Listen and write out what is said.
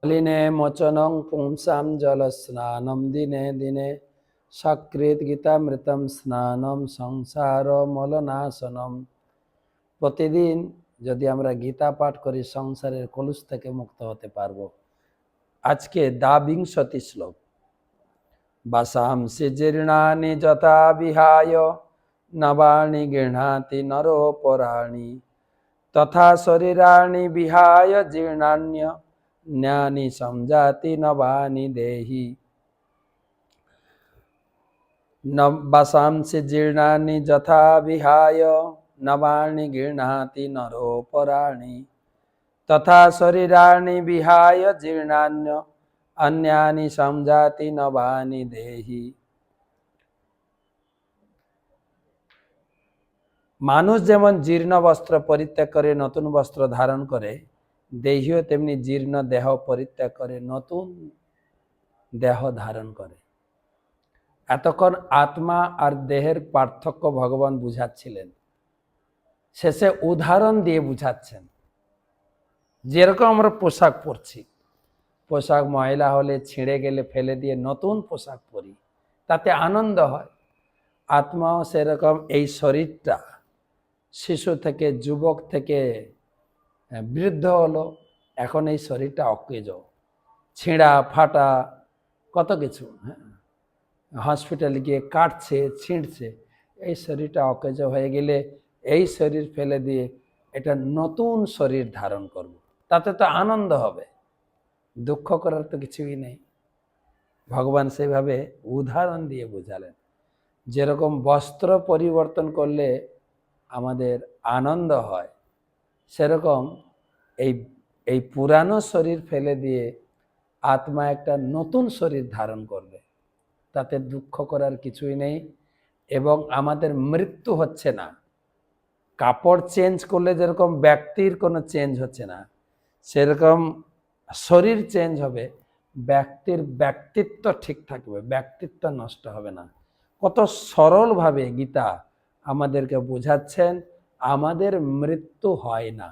লিনে মোচনং পুংসাম জলস্নানম দিনে দিনে সকৃত গীতামৃতম স্নানম সংসার মলনাশনম। প্রতিদিন যদি আমরা গীতা পাঠ করি সংসারের কলুষ থেকে মুক্ত হতে পারবো। আজকে দ্বাবিংশতি শ্লোক। বাসাংসি জীর্ণানি যথা বিহায় নবানি গৃহ্ণাতি নরোপরাণি তথা শরীরাণি বিহায় জীর্ণান্য জ্ঞানী সমজাতি নবানি দেহি। বাসাংসি জীর্ণানি যথা বিহায় নবানি গৃহ্ণাতি নরোপরাণি তথা শরীরাণি বিহায় জীর্ণান্য অন্যানি সমজাতি নবানি দেহি। মানুষ যেমন জীর্ণ বস্ত্র পরিত্যাগ করে নতুন বস্ত্র ধারণ করে, দেহীও তেমনি জীর্ণ দেহ পরিত্যাগ করে নতুন দেহ ধারণ করে। এতক্ষণ আত্মা আর দেহের পার্থক্য ভগবান বুঝাচ্ছিলেন, শেষে উদাহরণ দিয়ে বুঝাচ্ছেন। যেরকম আমরা পোশাক পরছি, পোশাক ময়লা হলে ছিঁড়ে গেলে ফেলে দিয়ে নতুন পোশাক পরি, তাতে আনন্দ হয়। আত্মাও সেরকম এই শরীরটা শিশু থেকে যুবক থেকে বৃদ্ধ হলো, এখন এই শরীরটা অকেজ, ছিঁড়া ফাটা কত কিছু, হসপিটালে গিয়ে কাটছে ছিঁড়ছে। এই শরীরটা অকেজ হয়ে গেলে এই শরীর ফেলে দিয়ে এটা নতুন শরীর ধারণ করব, তাতে তো আনন্দ হবে, দুঃখ করার তো কিছুই নেই। ভগবান সেভাবে উদাহরণ দিয়ে বোঝালেন। যেরকম বস্ত্র পরিবর্তন করলে আমাদের আনন্দ হয়, সেরকম এই পুরানো শরীর ফেলে দিয়ে আত্মা একটা নতুন শরীর ধারণ করবে, তাতে দুঃখ করার কিছুই নেই। এবং আমাদের মৃত্যু হচ্ছে না। কাপড় চেঞ্জ করলে যেরকম ব্যক্তির কোনো চেঞ্জ হচ্ছে না, সেরকম শরীর চেঞ্জ হবে, ব্যক্তির ব্যক্তিত্ব ঠিক থাকবে, ব্যক্তিত্ব নষ্ট হবে না। কত সরলভাবে গীতা আমাদেরকে বোঝাচ্ছেন, আমাদের মৃত্যু হয় না।